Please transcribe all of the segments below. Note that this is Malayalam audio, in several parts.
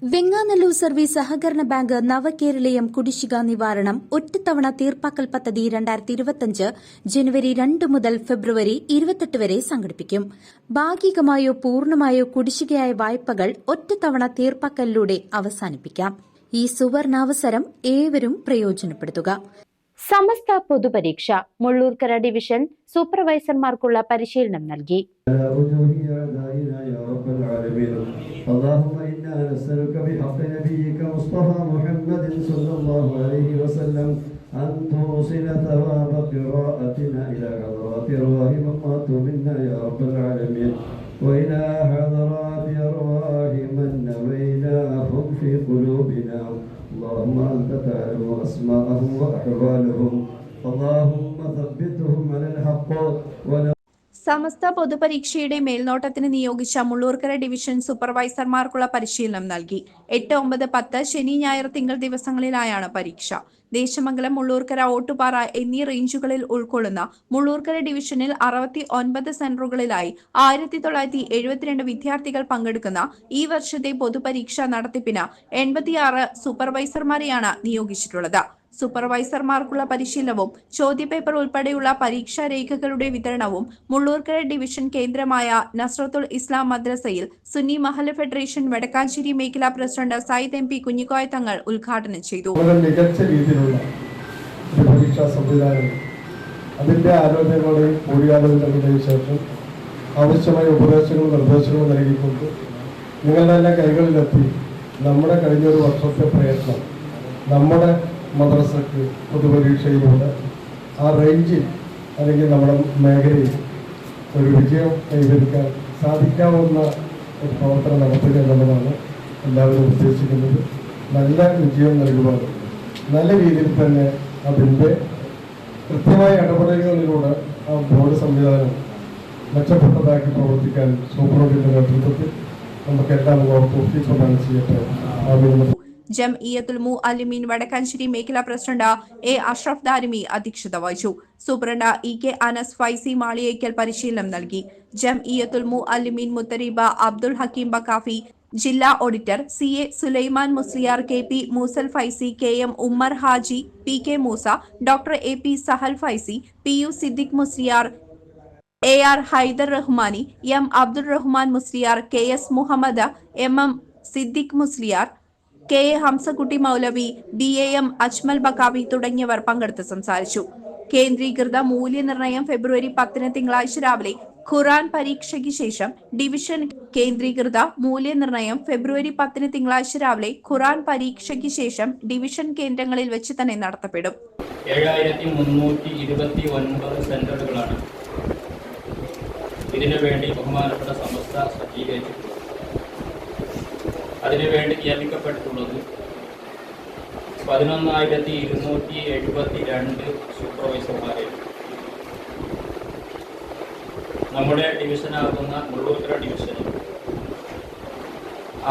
വെങ്ങാനല്ലൂർ സർവീസ് സഹകരണ ബാങ്ക് നവകേരളീയം കുടിശ്ശിക നിവാരണം ഒറ്റത്തവണ തീർപ്പാക്കൽ പദ്ധതി 2025 ജനുവരി 2 മുതൽ ഫെബ്രുവരി 28 വരെ സംഘടിപ്പിക്കും. ഭാഗികമായോ പൂർണ്ണമായോ കുടിശ്ശികയായ വായ്പകൾ ഒറ്റത്തവണ തീർപ്പാക്കലിലൂടെ അവസാനിപ്പിക്കാം. ഈ സുവർണാവസരം ഏവരും പ്രയോജനപ്പെടുത്തുക. സമസ്ത പൊതുപരീക്ഷ മുള്ളൂർക്കര ഡിവിഷൻ സൂപ്പർവൈസർമാർക്കുള്ള പരിശീലനം നൽകി. اللهم إنا نسألك بحق نبيك مصطفى محمد صلى الله عليه وسلم أن توصل ثواب قراءتنا إلى حضرات أرواح من ماتوا منا يا رب العالمين وإلى حضرات أرواح من نويناهم في قلوبنا. اللهم أنت تعلم أسماءهم وأحوالهم اللهم ثبتهم على الحق സമസ്ത പൊതുപരീക്ഷയുടെ മേൽനോട്ടത്തിന് നിയോഗിച്ച മുള്ളൂർക്കര ഡിവിഷൻ സൂപ്പർവൈസർമാർക്കുള്ള പരിശീലനം നൽകി. 8, 9, 10 ശനി, ഞായർ, തിങ്കൾ ദിവസങ്ങളിലായാണ് പരീക്ഷ. ദേശമംഗലം, മുള്ളൂർക്കര, ഓട്ടുപാറ എന്നീ റേഞ്ചുകളിൽ ഉൾക്കൊള്ളുന്ന മുള്ളൂർക്കര ഡിവിഷനിൽ 69 സെന്ററുകളിലായി 1972 വിദ്യാർത്ഥികൾ പങ്കെടുക്കുന്ന ഈ വർഷത്തെ പൊതുപരീക്ഷ നടത്തിപ്പിന് 86 സൂപ്പർവൈസർമാരെയാണ് നിയോഗിച്ചിട്ടുള്ളത്. സൂപ്പർവൈസർമാർക്കുള്ള പരിശീലനവും ചോദ്യപേപ്പർ ഉൾപ്പെടെയുള്ള പരീക്ഷാ രേഖകളുടെ വിതരണവും മുള്ളൂർക്കര ഡിവിഷൻ കേന്ദ്രമായ നസ്രത്തുൽ ഇസ്ലാം മദ്രസയിൽ സുന്നി മഹല്ല് ഫെഡറേഷൻ വടക്കാഞ്ചേരി മേഖലാ പ്രസിഡന്റ് സയ്യിദ് MP കുഞ്ഞിക്കോയ തങ്ങൾ ഉദ്ഘാടനം ചെയ്തു. മികച്ച രീതിയിലുള്ള പരീക്ഷാ സംവിധാനം അതിന്റെ ആലോചനകളോടെ കൂടിയാലോചനകളുടെ ശേഷം ആവശ്യമായ ഉപദേശങ്ങളും നിർദ്ദേശങ്ങളും നൽകിക്കൊണ്ട് നിങ്ങളുടെ എല്ലാ കൈകളിലെത്തി നമ്മുടെ കഴിഞ്ഞൊരു വർഷത്തെ പ്രയത്നം നമ്മുടെ മദ്രസക്ക് പൊതുപരീക്ഷയിലൂടെ ആ റേഞ്ചിൽ അല്ലെങ്കിൽ നമ്മുടെ മേഖലയിൽ ഒരു വിജയം കൈവരിക്കാൻ സാധിക്കാവുന്ന ഒരു പ്രവർത്തനം നടത്തുക എന്നുള്ളതാണ് എല്ലാവരും ഉദ്ദേശിക്കുന്നത്. നല്ല വിജയം നൽകുവാൻ നല്ല രീതിയിൽ തന്നെ അതിൻ്റെ കൃത്യമായ ഇടപെടലുകളിലൂടെ ആ ബോർഡ് സംവിധാനം മെച്ചപ്പെട്ടതാക്കി പ്രവർത്തിക്കാൻ സൂപ്രണ്ടിൻ്റെ നേതൃത്വത്തിൽ നമുക്കെല്ലാം തോഫീക്ക് പ്രദാനം ചെയ്യട്ടെ. ജംഇയ്യത്തുൽ മുഅല്ലിമീൻ വടക്കാഞ്ചേരി മേഖലാ പ്രസിഡന്റ് A. അഷ്റഫ് ദാരിമി അധ്യക്ഷത വഹിച്ചു. സൂപ്രണ്ട് EK അനസ് ഫൈസി മാളിയേക്കൽ പരിശീലനം നൽകി. ജംഇയ്യത്തുൽ മുഅല്ലിമീൻ മുത്തരീബ അബ്ദുൽ ഹക്കീം ബക്കാഫി, ജില്ലാ auditor CA Sulaiman Musliyar, KP Moosal Faizi, KM Ummer Haji, PK Moosa, doctor AP Sahal Faizi, PU Siddique Musliyar, AR Haider Rahmani, M Abdul Rahman Musliyar, KS Muhammad, MM Siddique Musliyar, KA Hamsakutty മൗലവി, BAM അജ്മൽ ബക്കാവി തുടങ്ങിയവർ പങ്കെടുത്ത് സംസാരിച്ചു. കേന്ദ്രീകൃത മൂല്യനിർണ്ണയം ഫെബ്രുവരി 10 തിങ്കളാഴ്ച രാവിലെ ഖുർആൻ പരീക്ഷയ്ക്ക് ശേഷം ഡിവിഷൻ കേന്ദ്രീകൃത മൂല്യനിർണ്ണയം ഫെബ്രുവരി 10 തിങ്കളാഴ്ച രാവിലെ ഖുർആൻ പരീക്ഷയ്ക്ക് ശേഷം ഡിവിഷൻ കേന്ദ്രങ്ങളിൽ വെച്ച് തന്നെ നടത്തപ്പെടും. 7329 സെന്ററുകളാണ് ഇതിനു വേണ്ടി ബഹുമാനപ്പെട്ട സമസ്ത സജ്ജീകരിച്ചിട്ടുള്ളത്. അതിനുവേണ്ടി നിയമിക്കപ്പെട്ടിട്ടുള്ളത് 11,272 സൂപ്പർവൈസർമാരെ. നമ്മുടെ ഡിവിഷനാകുന്ന മുള്ളൂർക്കര ഡിവിഷനിൽ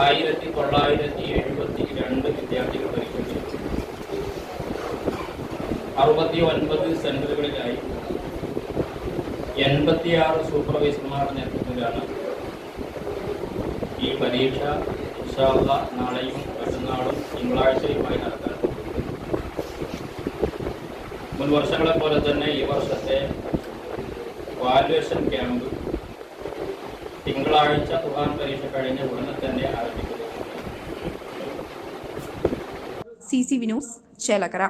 1972 വിദ്യാർത്ഥികൾ പരീക്ഷിച്ചു. 69 സെന്ററുകളിലായി 86 സൂപ്പർവൈസർമാരുടെ നേതൃത്വത്തിലാണ് ഈ പരീക്ഷ നാളെയും മറ്റന്നാളും തിങ്കളാഴ്ചയുമായി നടത്താൻ. മുൻ വർഷങ്ങളെ പോലെ തന്നെ ഈ വർഷത്തെ വാല്യുവേഷൻ ക്യാമ്പ് തിങ്കളാഴ്ച ഖുർആൻ പരീക്ഷ കഴിഞ്ഞ ഉടനെ തന്നെ ആരംഭിക്കുന്നു. CCV news Chelakkara.